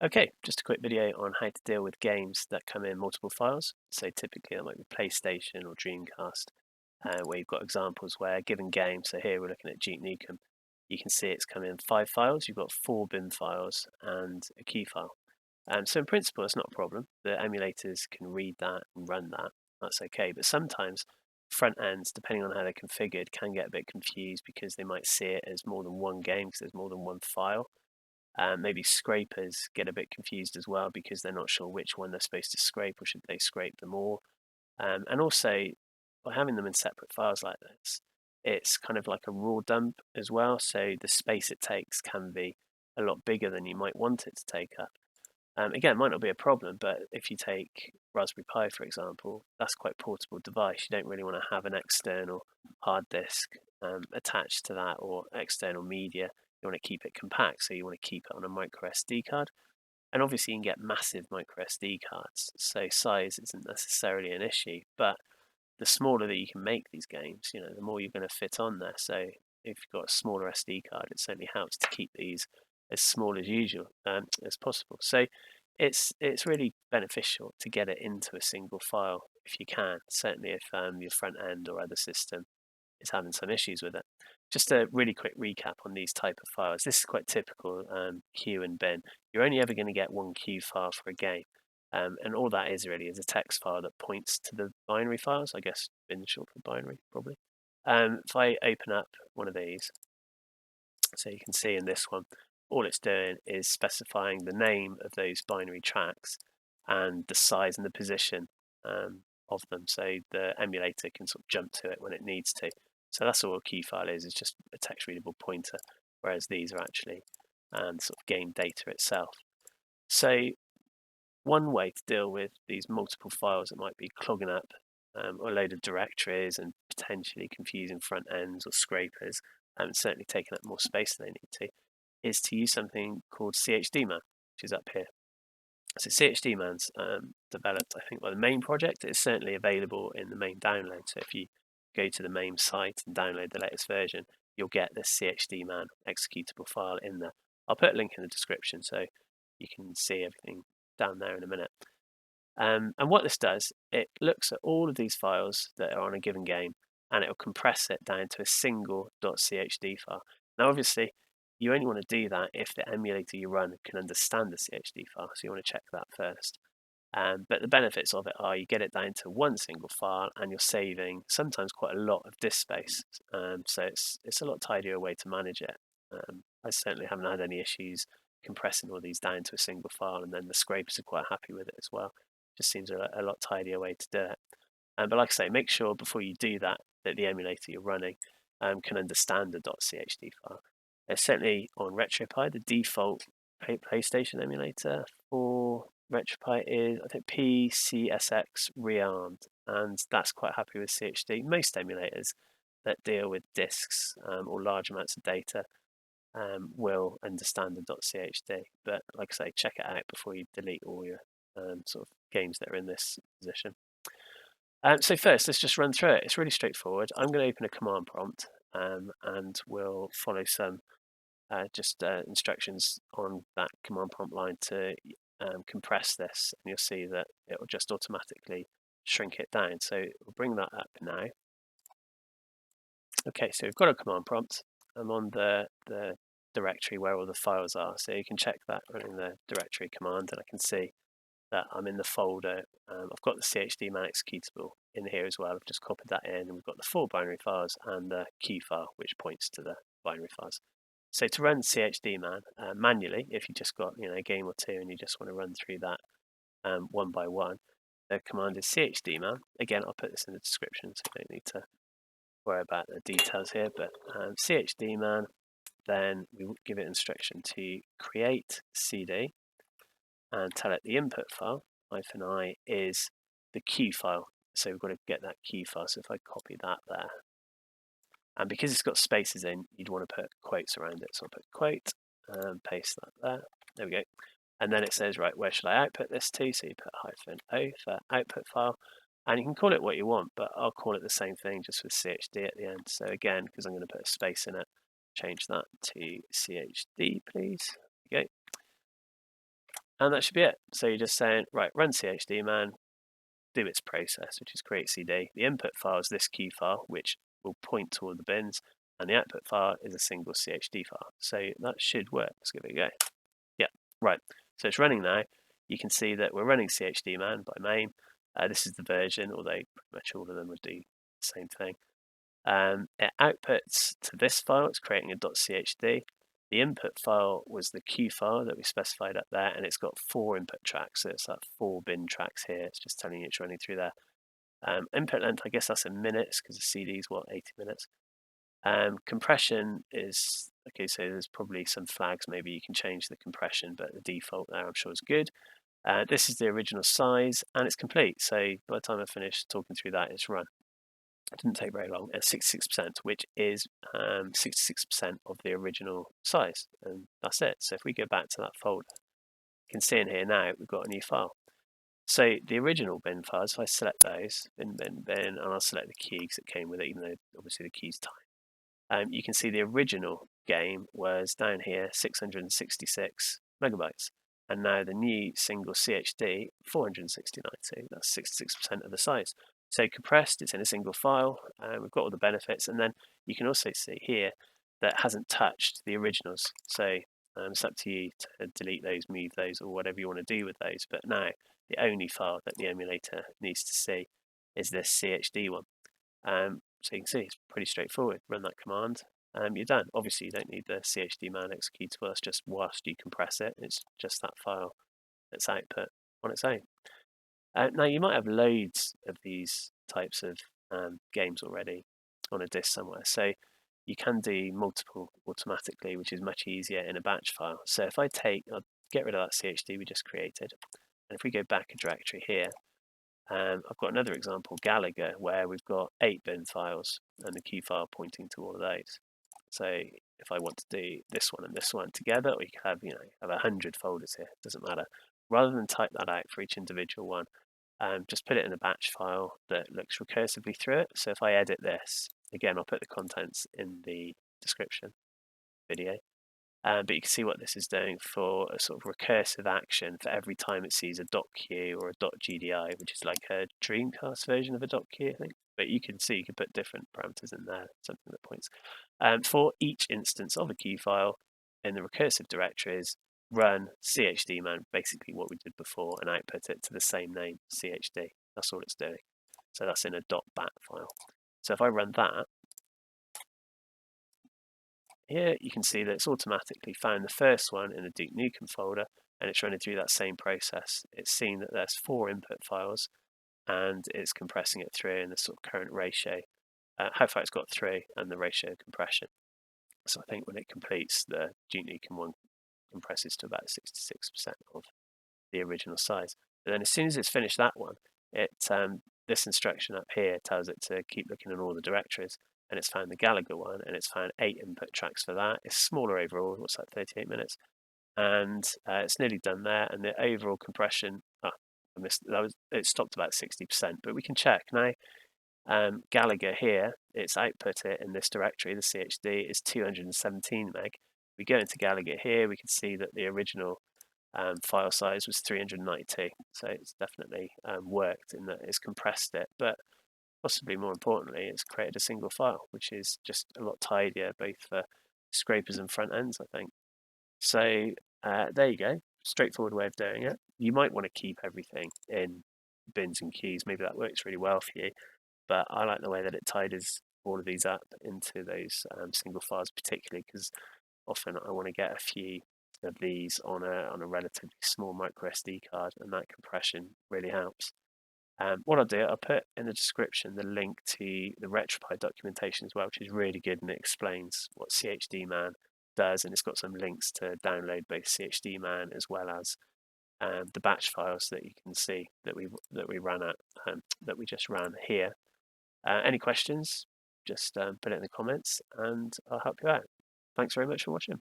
Okay, just a quick video on how to deal with games that come in multiple files. So typically that might be PlayStation or Dreamcast, where you've got examples where a given game, so here we're looking at Jeep Nukem, you can see it's come in 5 files, you've got 4 bin files and a key file. So in principle it's not a problem, the emulators can read that and run that, that's okay, but sometimes front ends, depending on how they're configured, can get a bit confused because they might see it as more than one game because there's more than one file. Maybe scrapers get a bit confused as well because they're not sure which one they're supposed to scrape or should they scrape them all. And also, by having them in separate files like this, it's kind of like a raw dump as well. So the space it takes can be a lot bigger than you might want it to take up. Again, it might not be a problem, but if you take Raspberry Pi, for example, that's quite a portable device. You don't really want to have an external hard disk attached to that or external media. You want to keep it compact, so you want to keep it on a micro SD card. And obviously, you can get massive micro SD cards, so size isn't necessarily an issue. But the smaller that you can make these games, the more you're going to fit on there. So if you've got a smaller SD card, it certainly helps to keep these as small as usual as possible. So it's really beneficial to get it into a single file if you can. Certainly if your front end or other system is having some issues with it. Just a really quick recap on these type of files. This is quite typical Q and bin. You're only ever going to get one Q file for a game. And all that is really is a text file that points to the binary files. I guess bin short for binary, probably. If I open up one of these, so you can see in this one, all it's doing is specifying the name of those binary tracks and the size and the position of them, so the emulator can sort of jump to it when it needs to. So that's all a key file is just a text readable pointer, whereas these are actually sort of game data itself. So one way to deal with these multiple files that might be clogging up a load of directories and potentially confusing front ends or scrapers and certainly taking up more space than they need to, is to use something called chdman, which is up here. So chdman's developed, I think, by the main project. It's certainly available in the main download. So if you go to the main site and download the latest version, you'll get the chdman executable file in there. I'll put a link in the description so you can see everything down there in a minute. And what this does, it looks at all of these files that are on a given game and it'll compress it down to a single .chd file. Now, obviously, you only want to do that if the emulator you run can understand the CHD file, so you want to check that first. But the benefits of it are you get it down to one single file and you're saving sometimes quite a lot of disk space. So it's a lot tidier way to manage it. I certainly haven't had any issues compressing all these down to a single file, and then the scrapers are quite happy with it as well. Just seems a lot tidier way to do it. But like I say, make sure before you do that the emulator you're running can understand the .chd file. Certainly on RetroPie, the default PlayStation emulator for RetroPie is, I think, PCSX rearmed, and that's quite happy with CHD. Most emulators that deal with disks or large amounts of data will understand the .chd, but like I say, check it out before you delete all your sort of games that are in this position. So first, let's just run through it. It's really straightforward. I'm going to open a command prompt and we'll follow some instructions on that command prompt line to compress this, and you'll see that it will just automatically shrink it down. So we'll bring that up now. Okay, so we've got a command prompt. I'm on the directory where all the files are, so you can check that running the directory command, and I can see that I'm in the folder. I've got the chdman executable in here as well. I've just copied that in, and we've got the 4 binary files and the key file, which points to the binary files. So to run chdman manually, if you just got a game or two and you just want to run through that one by one, the command is chdman. Again, I'll put this in the description, so I don't need to worry about the details here. But chdman, then we give it instruction to create cd and tell it the input file -i is the key file. So we've got to get that key file. So if I copy that there, and because it's got spaces in, you'd want to put quotes around it. So I'll put quote and paste that there. There we go. And then it says, right, where should I output this to? So you put -o for output file. And you can call it what you want, but I'll call it the same thing just with CHD at the end. So again, because I'm going to put a space in it, change that to CHD, please. There we go. And that should be it. So you're just saying, right, run chdman, do its process, which is createcd. The input file is this cue file, which will point to all the bins, and the output file is a single chd file. So that should work. Let's give it a go. Yeah, right. So it's running now. You can see that we're running chdman by main. This is the version, although pretty much all of them would do the same thing. It outputs to this file. It's creating a .chd. The input file was the cue file that we specified up there, and it's got 4 input tracks. So it's like 4 bin tracks here. It's just telling you it's running through there. Input length, I guess that's in minutes because the CD is 80 minutes. Compression is okay. So there's probably some flags. Maybe you can change the compression, but the default there, I'm sure, is good. This is the original size, and it's complete. So by the time I finish talking through that, it's run. It didn't take very long, at 66%, which is 66% of the original size, and that's it. So if we go back to that folder, you can see in here now we've got a new file. So the original bin files, if I select those, bin, and I'll select the key because it came with it, even though obviously the key's tiny. You can see the original game was down here, 666 megabytes. And now the new single CHD, 469, so that's 66% of the size. So compressed, it's in a single file, we've got all the benefits, and then you can also see here that it hasn't touched the originals. So it's up to you to delete those, move those, or whatever you want to do with those. But now the only file that the emulator needs to see is this CHD one. So you can see it's pretty straightforward. Run that command, you're done. Obviously, you don't need the chdman executable. That's just whilst you compress it. It's just that file that's output on its own. Now, you might have loads of these types of games already on a disk somewhere. So you can do multiple automatically, which is much easier in a batch file. So if I'll get rid of that CHD we just created. And if we go back a directory here, I've got another example, Gallagher, where we've got 8 bin files and the cue file pointing to all of those. So if I want to do this one and this one together, or you can have, have 100 folders here, it doesn't matter. Rather than type that out for each individual one, just put it in a batch file that looks recursively through it. So if I edit this, again, I'll put the contents in the description video. But you can see what this is doing for a sort of recursive action for every time it sees a .cue or a .gdi, which is like a Dreamcast version of a .cue, I think. But you can see you can put different parameters in there, something that points. For each instance of a cue file in the recursive directories, run chdman, basically what we did before, and output it to the same name, chd. That's all it's doing. So that's in a .bat file. So if I run that, here you can see that it's automatically found the first one in the Duke Nukem folder, and it's running through that same process. It's seen that there's 4 input files, and it's compressing it through in the sort of current ratio, how far it's got through, and the ratio of compression. So I think when it completes, the Duke Nukem one compresses to about 66% of the original size. But then as soon as it's finished that one, this instruction up here tells it to keep looking in all the directories, and it's found the Gallagher one, and it's found 8 input tracks for that. It's smaller overall, what's that, 38 minutes, and it's nearly done there. And the overall compression, it stopped about 60%, but we can check now. Gallagher here, it's output it in this directory, the CHD is 217 meg. We go into Gallagher here, we can see that the original file size was 392, so it's definitely worked in that it's compressed it, but possibly more importantly, it's created a single file, which is just a lot tidier, both for scrapers and front ends, I think. So there you go, straightforward way of doing it. You might want to keep everything in bins and queues, maybe that works really well for you, but I like the way that it tidies all of these up into those single files, particularly because often I want to get a few of these on a relatively small micro SD card, and that compression really helps. What I'll do, I'll put in the description the link to the RetroPie documentation as well, which is really good, and it explains what chdman does, and it's got some links to download both chdman as well as the batch files that you can see that we just ran here. Any questions? Just put it in the comments, and I'll help you out. Thanks very much for watching.